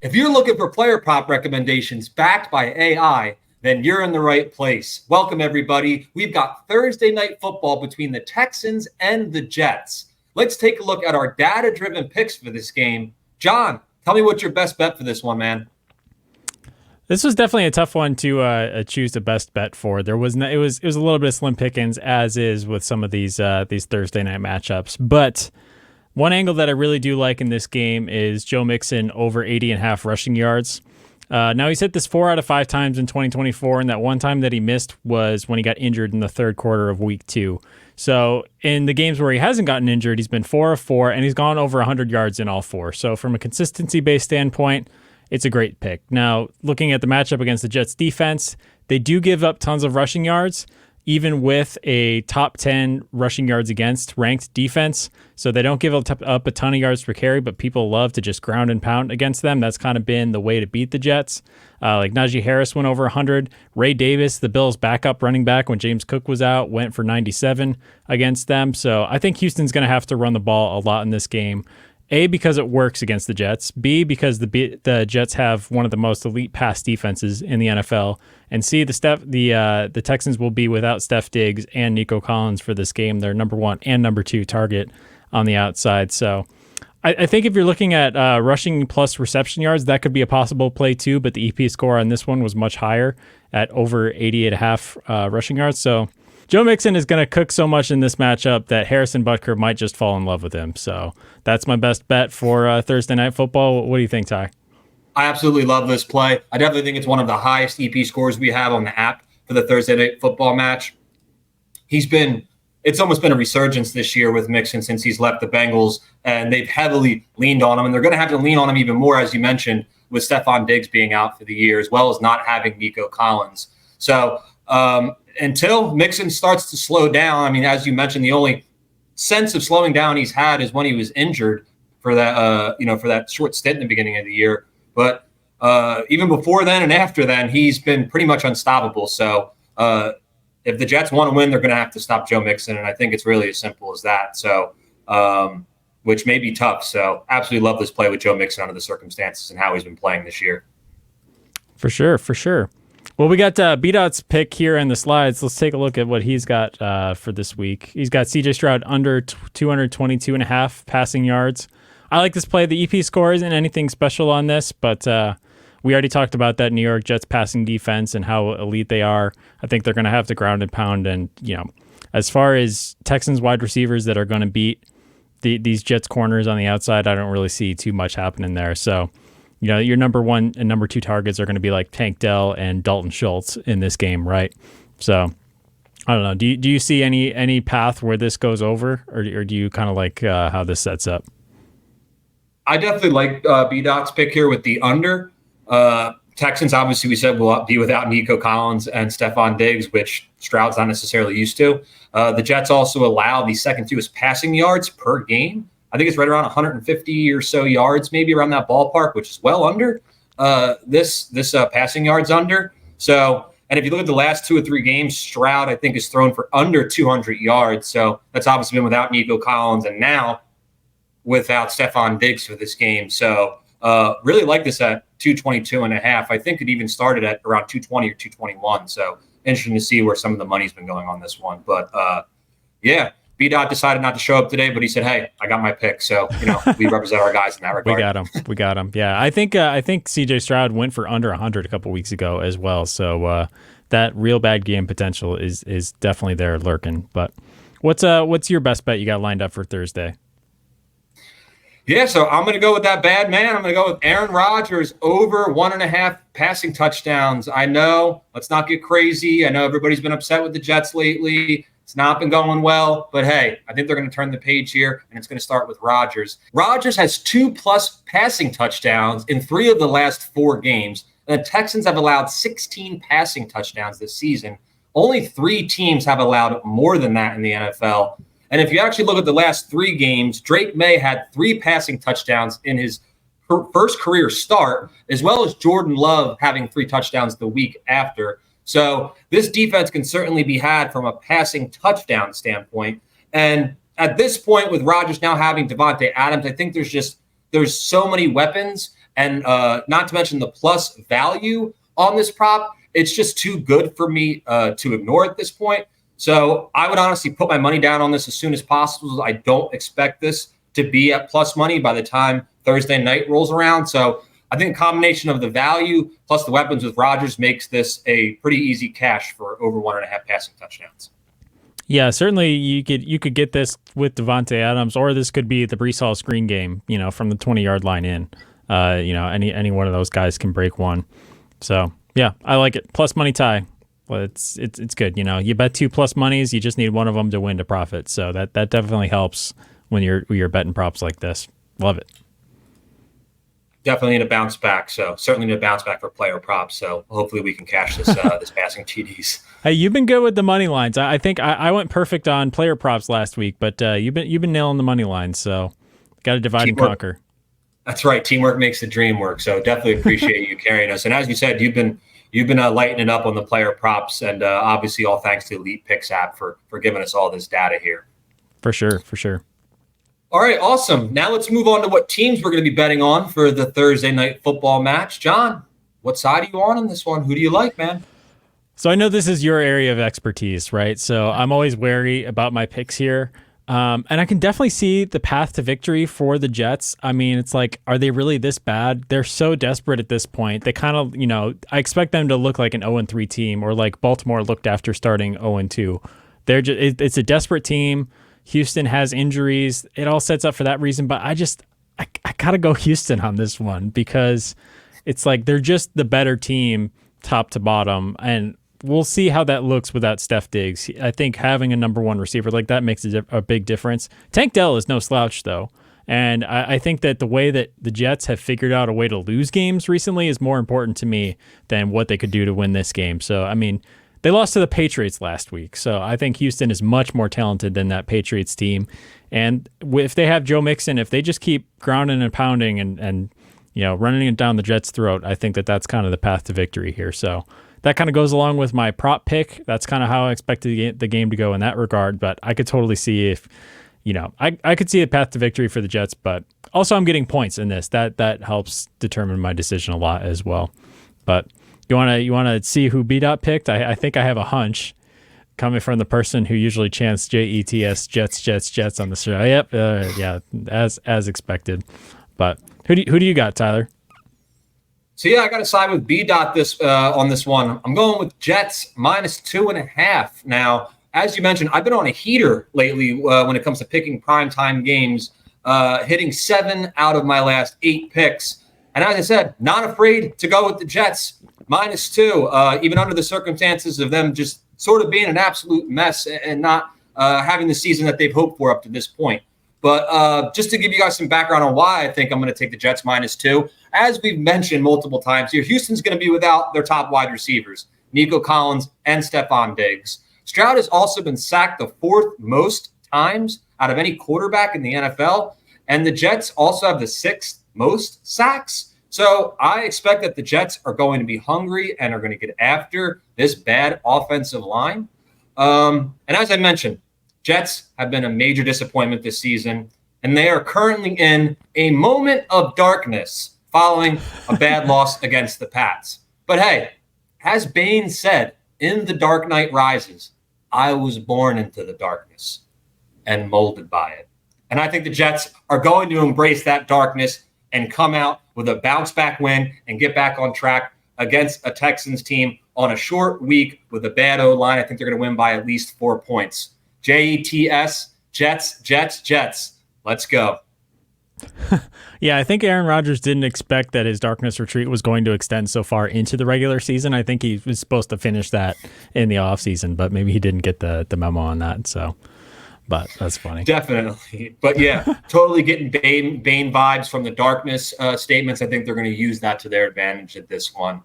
If you're looking for player prop recommendations backed by AI, then you're in the right place. Welcome, everybody. We've got Thursday night football between the Texans and the Jets. Let's take a look at our data-driven picks for this game. John, tell me what's your best bet for this one, man. This was definitely a tough one to choose the best bet for. It was a little bit of slim pickings, as is with some of these Thursday night matchups. But one angle that I really do like in this game is Joe Mixon over 80.5 rushing yards. Now, he's hit this 4 out of 5 times in 2024, and that one time that he missed was when he got injured in the third quarter of week 2. So in the games where he hasn't gotten injured, he's been 4 of 4, and he's gone over 100 yards in all 4. So from a consistency-based standpoint, it's a great pick. Now, looking at the matchup against the Jets defense, they do give up tons of rushing yards, even with a top 10 rushing yards against ranked defense. So they don't give up a ton of yards per carry, but people love to just ground and pound against them. That's kind of been the way to beat the Jets. Like Najee Harris went over 100. Ray Davis, the Bills' backup running back when James Cook was out, went for 97 against them. So I think Houston's going to have to run the ball a lot in this game. A, because it works against the Jets. B, because the Jets have one of the most elite pass defenses in the NFL. And C, the Texans will be without Steph Diggs and Nico Collins for this game. They're number 1 and number 2 target on the outside. So I think if you're looking at rushing plus reception yards, that could be a possible play too. But the EP score on this one was much higher at over 88.5 rushing yards. So Joe Mixon is going to cook so much in this matchup that Harrison Butker might just fall in love with him. So that's my best bet for Thursday Night Football. What do you think, Ty? I absolutely love this play. I definitely think it's one of the highest EP scores we have on the app for the Thursday Night Football match. It's almost been a resurgence this year with Mixon since he's left the Bengals, and they've heavily leaned on him, and they're going to have to lean on him even more, as you mentioned, with Stephon Diggs being out for the year, as well as not having Nico Collins. So until Mixon starts to slow down, I mean, as you mentioned, the only sense of slowing down he's had is when he was injured for that short stint in the beginning of the year. But even before then and after then, he's been pretty much unstoppable. So if the Jets want to win, they're going to have to stop Joe Mixon, and I think it's really as simple as that. So, which may be tough. So, absolutely love this play with Joe Mixon under the circumstances and how he's been playing this year. For sure. Well, we got B-Dot's pick here in the slides. Let's take a look at what he's got for this week. He's got C.J. Stroud under 222.5 passing yards. I like this play. The EP score isn't anything special on this, but we already talked about that New York Jets passing defense and how elite they are. I think they're going to have to ground and pound. And, as far as Texans wide receivers that are going to beat these Jets corners on the outside, I don't really see too much happening there. So, your number 1 and number 2 targets are going to be like Tank Dell and Dalton Schultz in this game, right? So, I don't know. Do you see any path where this goes over, or do you kind of like how this sets up? I definitely like B-Dot's pick here with the under. Texans, obviously, we said will be without Nico Collins and Stephon Diggs, which Stroud's not necessarily used to. The Jets also allow the second fewest passing yards per game. I think it's right around 150 or so yards, maybe around that ballpark, which is well under this passing yards under. So, and if you look at the last 2 or 3 games, Stroud, I think, has thrown for under 200 yards. So that's obviously been without Nico Collins and now without Stephon Diggs for this game. So really like this at 222.5. I think it even started at around 220 or 221. So interesting to see where some of the money's been going on this one. But yeah, B-Dot decided not to show up today, but he said, "Hey, I got my pick." So we represent our guys in that regard. We got him. Yeah, I think CJ Stroud went for under 100 a couple weeks ago as well. So that real bad game potential is definitely there lurking. But what's your best bet you got lined up for Thursday? Yeah, so I'm going to go with that bad man. I'm going to go with Aaron Rodgers over 1.5 passing touchdowns. I know, let's not get crazy. I know everybody's been upset with the Jets lately. It's not been going well, but hey, I think they're going to turn the page here, and it's going to start with Rodgers. Rodgers has 2+ passing touchdowns in 3 of the last 4 games, and the Texans have allowed 16 passing touchdowns this season. Only 3 teams have allowed more than that in the NFL. And if you actually look at the last 3 games, Drake May had 3 passing touchdowns in his first career start, as well as Jordan Love having 3 touchdowns the week after. So this defense can certainly be had from a passing touchdown standpoint. And at this point, with Rodgers now having Devontae Adams, I think there's so many weapons and not to mention the plus value on this prop, it's just too good for me to ignore at this point. So I would honestly put my money down on this as soon as possible. I don't expect this to be at plus money by the time Thursday night rolls around. So I think a combination of the value plus the weapons with Rodgers makes this a pretty easy cash for over 1.5 passing touchdowns. Yeah, certainly you could get this with Devontae Adams, or this could be the Breece Hall screen game, from the 20-yard line in. Any one of those guys can break one. So yeah, I like it. Plus money tie. Well, it's good. You bet 2 plus monies, you just need one of them to win to profit. So that definitely helps when you're betting props like this. Love it. Definitely need to bounce back. So certainly need to bounce back for player props. So hopefully we can cash this this passing TDs. Hey, you've been good with the money lines. I think I went perfect on player props last week, but you've been nailing the money lines. So got to divide and conquer. That's right. Teamwork makes the dream work. So definitely appreciate you carrying us. And as you said, you've been lighting it up on the player props, and obviously all thanks to Elite Picks app for giving us all this data here. For sure. All right, awesome. Now let's move on to what teams we're going to be betting on for the Thursday night football match. John, what side are you on this one? Who do you like, man? So I know this is your area of expertise, right? So I'm always wary about my picks here. And I can definitely see the path to victory for the Jets. I mean, it's like, are they really this bad? They're so desperate at this point. They kind of, I expect them to look like an 0-3 team, or like Baltimore looked after starting 0-2. It's a desperate team. Houston has injuries. It all sets up for that reason, but I gotta go Houston on this one, because it's like they're just the better team top to bottom, and we'll see how that looks without Steph Diggs. I think having a number one receiver like that makes a big difference. Tank Dell is no slouch, though, and I think that the way that the Jets have figured out a way to lose games recently is more important to me than what they could do to win this game. So, I mean, they lost to the Patriots last week, so I think Houston is much more talented than that Patriots team. And if they have Joe Mixon, if they just keep grounding and pounding and running it down the Jets' throat, I think that's kind of the path to victory here. So that kind of goes along with my prop pick. That's kind of how I expected the game to go in that regard. But I could totally see if, I could see a path to victory for the Jets. But also I'm getting points in this. That helps determine my decision a lot as well. But you want to see who B-Dot picked? I think I have a hunch coming from the person who usually chants JETS Jets on the show. Yep, yeah, as expected. But who do you got, Tyler? So yeah, I got to side with B-Dot on this one. I'm going with Jets -2.5. Now, as you mentioned, I've been on a heater lately when it comes to picking primetime games, hitting 7 out of my last 8 picks. And as I said, not afraid to go with the Jets -2, even under the circumstances of them just sort of being an absolute mess and not having the season that they've hoped for up to this point. But just to give you guys some background on why I think I'm going to take the Jets -2, as we've mentioned multiple times here, Houston's going to be without their top wide receivers, Nico Collins and Stephon Diggs. Stroud has also been sacked the 4th most times out of any quarterback in the NFL, and the Jets also have the 6th most sacks. So I expect that the Jets are going to be hungry and are going to get after this bad offensive line. And as I mentioned, Jets have been a major disappointment this season, and they are currently in a moment of darkness following a bad loss against the Pats. But hey, as Bane said, in The Dark Knight Rises, I was born into the darkness and molded by it. And I think the Jets are going to embrace that darkness and come out with a bounce-back win and get back on track against a Texans team on a short week with a bad O-line. I think they're going to win by at least 4 points. JETS, Jets. Let's go. Yeah, I think Aaron Rodgers didn't expect that his darkness retreat was going to extend so far into the regular season. I think he was supposed to finish that in the offseason, but maybe he didn't get the memo on that. So, but that's funny. Definitely. But yeah, totally getting Bane vibes from the darkness statements. I think they're going to use that to their advantage at this one.